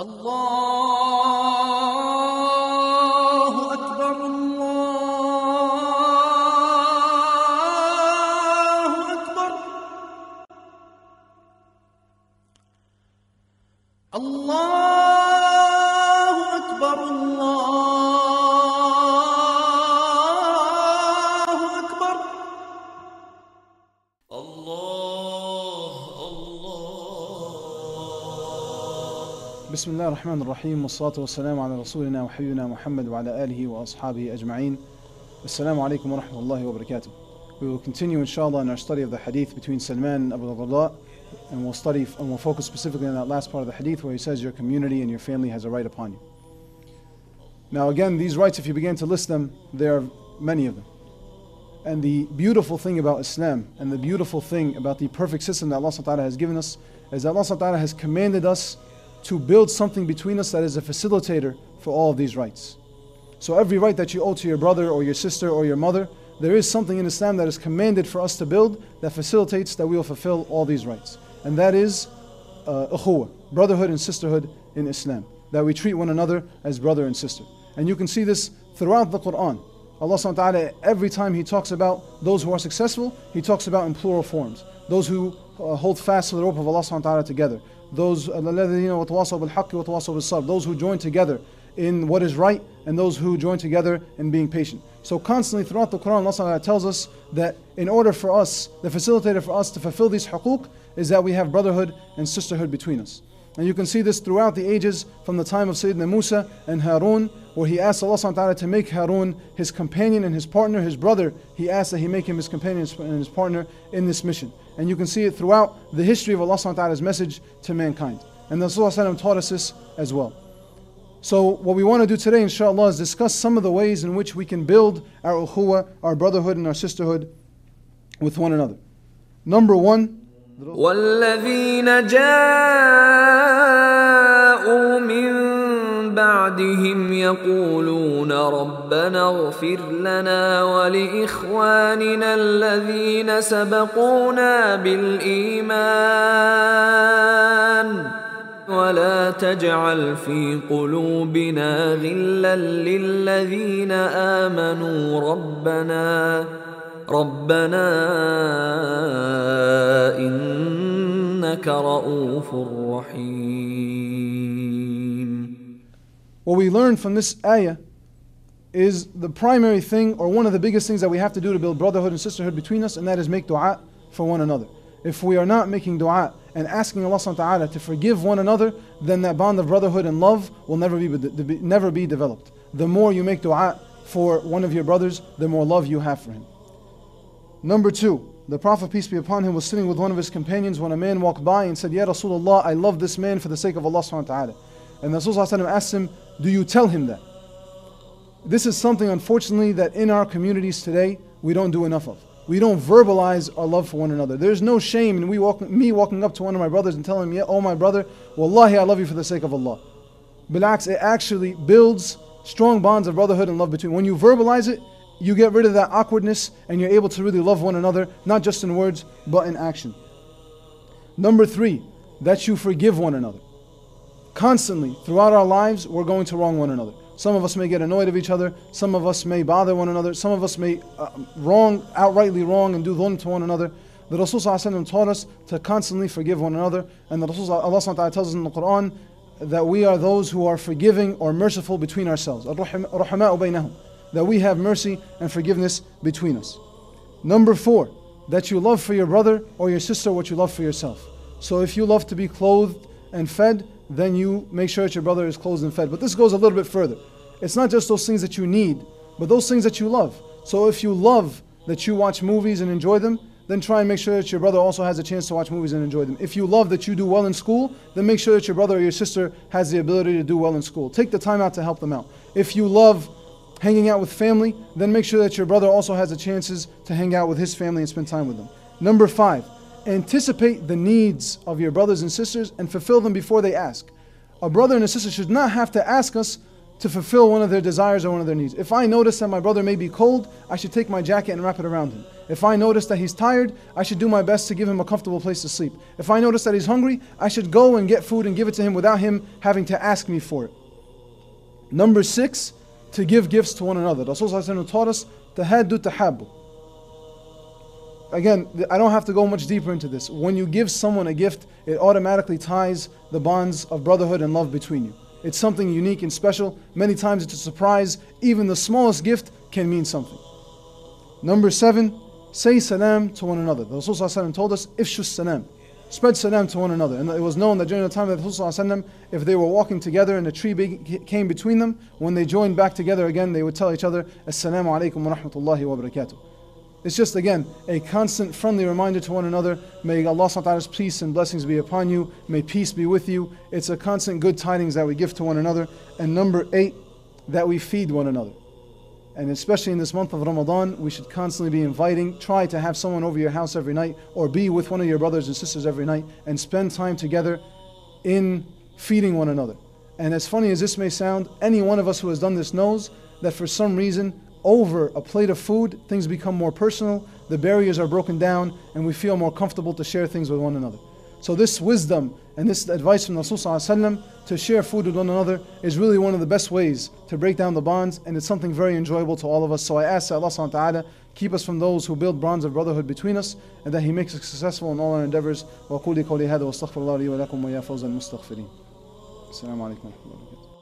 الله أكبر الله أكبر الله أكبر الله أكبر بسم الله الرحمن الرحيم والصلاة والسلام على رسولنا وحبيبنا محمد وعلى آله وأصحابه أجمعين. Assalamu alaikum wa rahmatullahi wa barakatuh. We will continue inshallah in our study of the hadith between Salman and Abu Darda, and we'll focus specifically on that last part of the hadith where he says your community and your family has a right upon you. Now again, these rights, if you begin to list them, there are many of them. And the beautiful thing about Islam and the beautiful thing about the perfect system that Allah subhanahu wa ta'ala has given us is that Allah subhanahu wa ta'ala has commanded us to build something between us that is a facilitator for all of these rights. So every right that you owe to your brother or your sister or your mother, there is something in Islam that is commanded for us to build that facilitates that we will fulfill all these rights. And that is ukhuwah, brotherhood and sisterhood in Islam. That we treat one another as brother and sister. And you can see this throughout the Quran. Allah subhanahu wa ta'ala, every time He talks about those who are successful, He talks about in plural forms. Those who hold fast to the rope of Allah subhanahu wa ta'ala together. Those who join together in what is right, and those who join together in being patient. So constantly throughout the Quran, Allah tells us that in order for us, the facilitator for us to fulfill these huquq is that we have brotherhood and sisterhood between us. And you can see this throughout the ages, from the time of Sayyidina Musa and Harun, where he asked Allah to make Harun his companion and his partner, his brother. He asked that He make him his companion and his partner in this mission. And you can see it throughout the history of Allah's message to mankind. And the Rasulullah taught us this as well. So what we want to do today, inshallah, is discuss some of the ways in which we can build our ukhuwah, our brotherhood and our sisterhood with one another. Number one, وَالَّذِينَ جَاءُوا مِن بَعْدِهِمْ يَقُولُونَ رَبَّنَا اغْفِرْ لَنَا وَلِإِخْوَانِنَا الَّذِينَ سَبَقُونَا بِالْإِيمَانِ وَلَا تَجْعَلْ فِي قُلُوبِنَا غِلًّا لِلَّذِينَ آمَنُوا رَبَّنَا إِنَّكَ رَءُوفٌ رَحِيمٌ. What we learn from this ayah is the primary thing, or one of the biggest things that we have to do to build brotherhood and sisterhood between us, and that is make dua for one another. If we are not making dua and asking Allah subhanahu wa ta'ala to forgive one another, then that bond of brotherhood and love will never be developed. The more you make dua for one of your brothers, the more love you have for him. Number two, the Prophet, peace be upon him, was sitting with one of his companions when a man walked by and said, Ya Rasulullah, I love this man for the sake of Allah subhanahu wa ta'ala. And the Rasul asked him, do you tell him that? This is something, unfortunately, that in our communities today, we don't do enough of. We don't verbalize our love for one another. There's no shame in me walking up to one of my brothers and telling him, yeah, oh my brother, wallahi, I love you for the sake of Allah. Bil'aks, it actually builds strong bonds of brotherhood and love between. When you verbalize it, you get rid of that awkwardness and you're able to really love one another, not just in words, but in action. Number three, that you forgive one another. Constantly, throughout our lives, we're going to wrong one another. Some of us may get annoyed of each other. Some of us may bother one another. Some of us may outrightly wrong and do dhulm to one another. The Rasul taught us to constantly forgive one another. And the Rasul, Allah tells us in the Quran that we are those who are forgiving or merciful between ourselves. Ar-Rahma'u baynahum. That we have mercy and forgiveness between us. Number four, that you love for your brother or your sister what you love for yourself. So if you love to be clothed and fed, then you make sure that your brother is clothed and fed. But this goes a little bit further. It's not just those things that you need, but those things that you love. So if you love that you watch movies and enjoy them, then try and make sure that your brother also has a chance to watch movies and enjoy them. If you love that you do well in school, then make sure that your brother or your sister has the ability to do well in school. Take the time out to help them out. If you love hanging out with family, then make sure that your brother also has the chances to hang out with his family and spend time with them. Number five, anticipate the needs of your brothers and sisters and fulfill them before they ask. A brother and a sister should not have to ask us to fulfill one of their desires or one of their needs. If I notice that my brother may be cold, I should take my jacket and wrap it around him. If I notice that he's tired, I should do my best to give him a comfortable place to sleep. If I notice that he's hungry, I should go and get food and give it to him without him having to ask me for it. Number 6, to give gifts to one another. Rasulullah taught us, tahaddu tahabbu. Again, I don't have to go much deeper into this. When you give someone a gift, it automatically ties the bonds of brotherhood and love between you. It's something unique and special. Many times it's a surprise. Even the smallest gift can mean something. Number 7, say salam to one another. The Rasulullah told us, ifshu salam. Spread salam to one another. And it was known that during the time of the Rasulullah, if they were walking together and a tree came between them, when they joined back together again, they would tell each other, Assalamu alaikum wa rahmatullahi wa barakatuh. It's just, again, a constant friendly reminder to one another. May Allah subhanahu wa ta'ala's peace and blessings be upon you. May peace be with you. It's a constant good tidings that we give to one another. And number 8, that we feed one another. And especially in this month of Ramadan, we should constantly be inviting. Try to have someone over your house every night, or be with one of your brothers and sisters every night, and spend time together in feeding one another. And as funny as this may sound, any one of us who has done this knows that for some reason, over a plate of food, things become more personal, the barriers are broken down, and we feel more comfortable to share things with one another. So this wisdom and this advice from Rasulullah to share food with one another is really one of the best ways to break down the bonds, and it's something very enjoyable to all of us. So I ask that Allah subhanahu wa ta'ala keep us from those who build bonds of brotherhood between us, and that He makes us successful in all our endeavors. وَقُولِي قَوْلِي هَذَا وَاسْتَغْفِرُ اللَّهَ لِي وَلَكُمْ وَيَا فَوْزَ الْمُسْتَغْفِرِينَ. Assalamu alaikum wa rahmatullahi wa barakatuh.